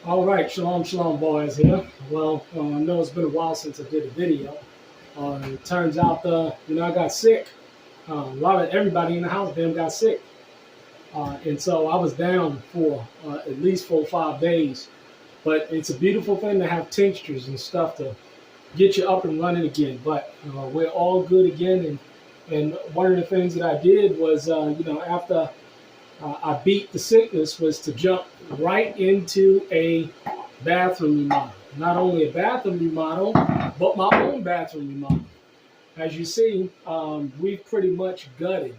All right, shalom, shalom, boys here. Well, I know it's been a while since I did a video. It turns out, I got sick. A lot of everybody in the house damn got sick, and so I was down for at least 4 or 5 days. But it's a beautiful thing to have tinctures and stuff to get you up and running again. But we're all good again, and one of the things that I did was, after I beat the sickness, was to jump right into a bathroom remodel. Not only a bathroom remodel, but my own bathroom remodel. As you see, we've pretty much gutted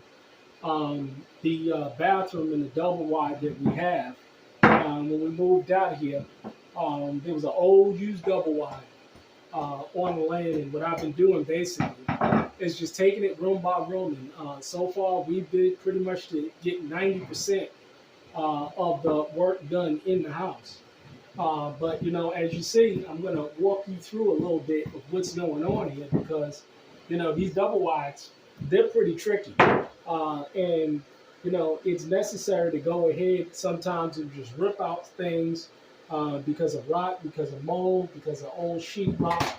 the bathroom and the double wide that we have. When we moved out here, there was an old used double wide on the land, and what I've been doing basically is just taking it room by room. And so far, we've been pretty much to get 90% of the work done in the house. But as you see, I'm going to walk you through a little bit of what's going on here because these double wides, they're pretty tricky, and it's necessary to go ahead sometimes and just rip out things because of rot, because of mold, because of old sheetrock.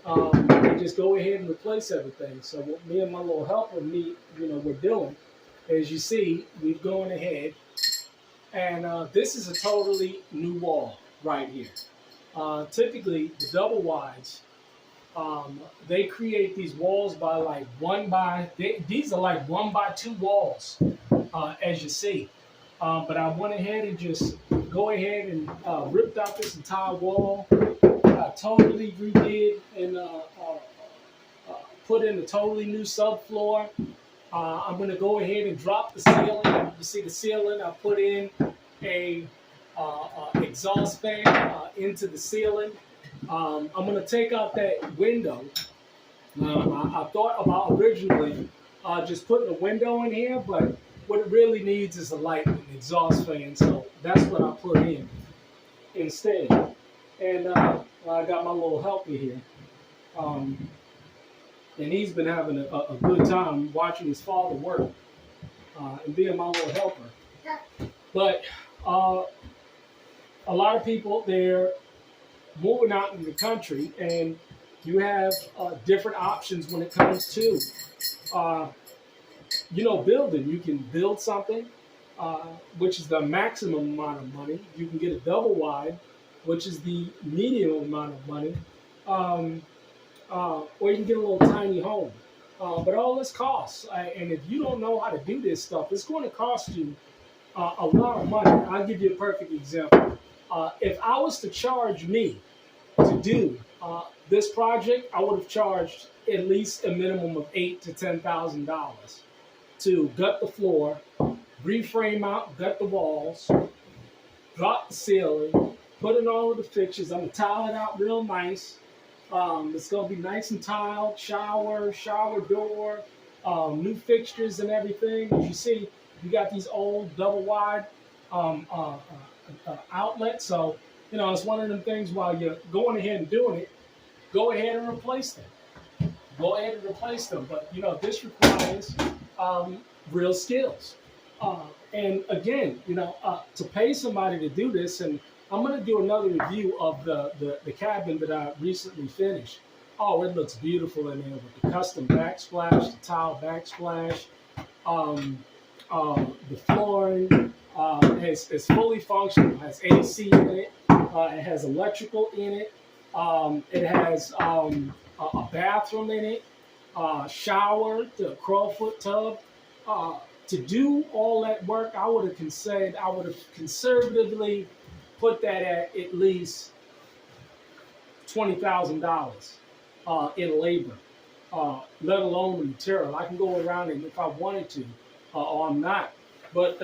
And just go ahead and replace everything. So what me and my little helper, we're doing, as you see, we've gone ahead and this is a totally new wall right here. Typically, the double wides, they create these walls by like these are like 1 by 2 walls, as you see. But I went ahead and just go ahead and ripped out this entire wall. I totally redid and put in a totally new subfloor. I'm going to go ahead and drop the ceiling. You see the ceiling, I put in a exhaust fan into the ceiling. I'm going to take out that window. I thought about originally just putting a window in here, but what it really needs is a light and an exhaust fan. So that's what I put in instead. And I got my little helper here. And he's been having a good time watching his father work and being my little helper. But a lot of people, they're moving out in the country, and you have different options when it comes to, building. You can build something, which is the maximum amount of money. You can get a double wide, which is the medium amount of money. Or you can get a little tiny home. But all this costs, and if you don't know how to do this stuff, it's going to cost you a lot of money. I'll give you a perfect example. If I was to charge me to do this project, I would have charged at least a minimum of $8,000 to $10,000 to gut the floor, reframe out, gut the walls, drop the ceiling, put in all of the fixtures. I'm gonna tile it out real nice. It's gonna be nice and tiled, shower door, new fixtures and everything. As you see, you got these old double wide outlets. So, it's one of them things while you're going ahead and doing it, go ahead and replace them. Go ahead and replace them. But, this requires real skills. And again, to pay somebody to do this, and I'm going to do another review of the cabin that I recently finished. Oh, it looks beautiful in there with the custom backsplash, the tile backsplash, the flooring. It's fully functional. It has AC in it. It has electrical in it. It has a bathroom in it, shower, the crowfoot tub. To do all that work, I would have conservatively put that at least $20,000 in labor, let alone the material. I can go around and if I wanted to, or I'm not. But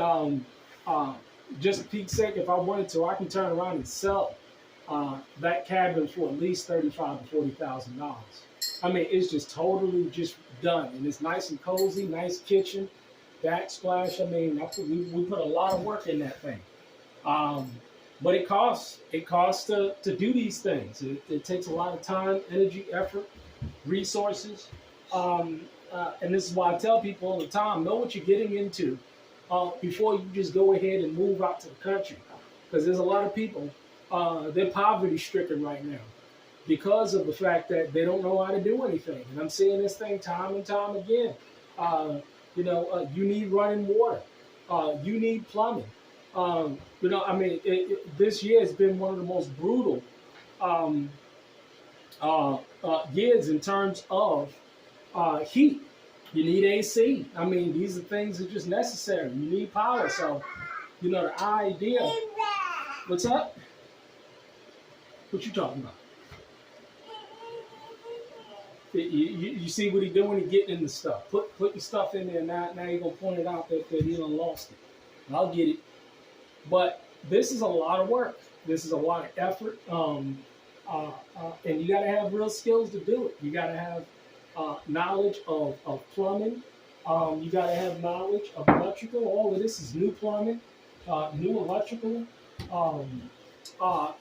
just to peak sake, if I wanted to, I can turn around and sell that cabin for at least $35,000 to $40,000. I mean, it's just totally just done, and it's nice and cozy, nice kitchen, backsplash. I mean, we put a lot of work in that thing. But it costs. It costs to do these things. It takes a lot of time, energy, effort, resources. And this is why I tell people all the time, know what you're getting into before you just go ahead and move out to the country. Because there's a lot of people they're poverty stricken right now because of the fact that they don't know how to do anything. And I'm seeing this thing time and time again. Uh, you need running water. You need plumbing. This year has been one of the most brutal um, years in terms of heat. You need AC. I mean, these are things that are just necessary. You need power. So, the idea. What's up? What you talking about? You see what he doing? He getting in the stuff. Put the stuff in there. Now you're gonna point it out that he done lost it. I'll get it. But this is a lot of work. This is a lot of effort. And you got to have real skills to do it. You got to have knowledge of plumbing. You got to have knowledge of electrical. All of this is new plumbing, new electrical.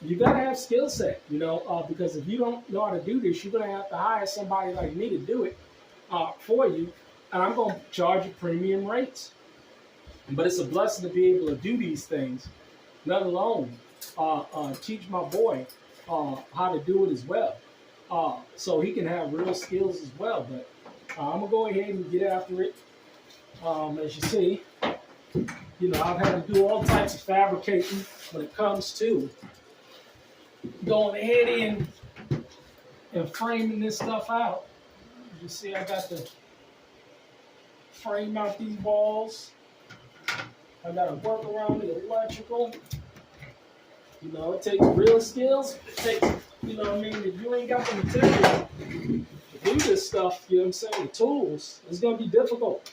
You got to have skill set, because if you don't know how to do this, you're going to have to hire somebody like me to do it for you. And I'm going to charge you premium rates. But it's a blessing to be able to do these things, let alone teach my boy how to do it as well. So he can have real skills as well. But I'm going to go ahead and get after it. As you see, I've had to do all types of fabricating when it comes to going ahead and framing this stuff out. You see, I got to frame out these walls. I got to work around the electrical. It takes real skills. It takes, if you ain't got the material to do this stuff, the tools, it's going to be difficult.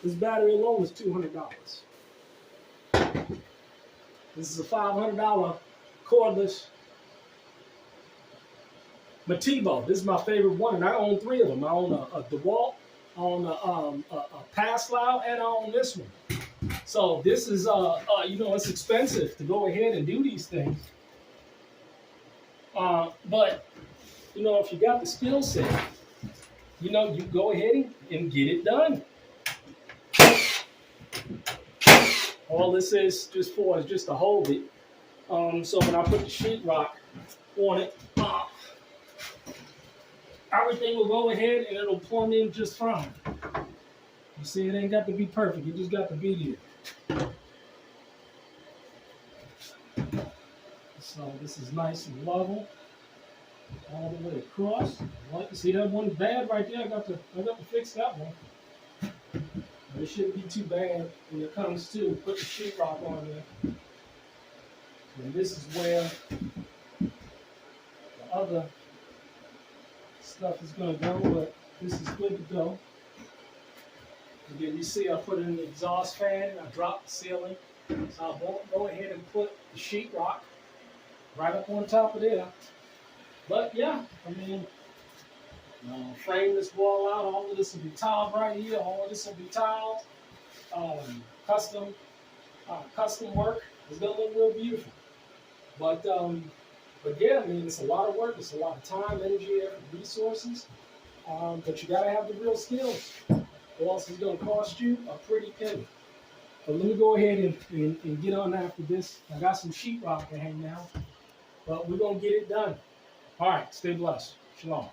This battery alone is $200. This is a $500 cordless Matibo. This is my favorite one, and I own 3 of them. I own a DeWalt, I own a Pascal, and I own this one. So this is, it's expensive to go ahead and do these things. But, if you got the skill set, you go ahead and get it done. All this is just to hold it. So when I put the sheetrock on it, everything will go ahead and it'll plumb in just fine. You see, it ain't got to be perfect. It just got to be there. So this is nice and level all the way across. You see that one's bad right there. I got to fix that one. But it shouldn't be too bad when it comes to put the sheetrock on there. And this is where the other stuff is going to go, but this is good to go. Again, you see I put in the exhaust fan, I dropped the ceiling. So I'll go ahead and put the sheetrock right up on top of there. But yeah, frame this wall out. All of this will be tiled right here. All of this will be tiled. Custom work. It's gonna look real beautiful. But yeah, it's a lot of work. It's a lot of time, energy, effort, resources. But you gotta have the real skills, or else it's gonna cost you a pretty penny. But let me go ahead and get on after this. I got some sheetrock to hang now, but we're gonna get it done. All right, stay blessed. Shalom.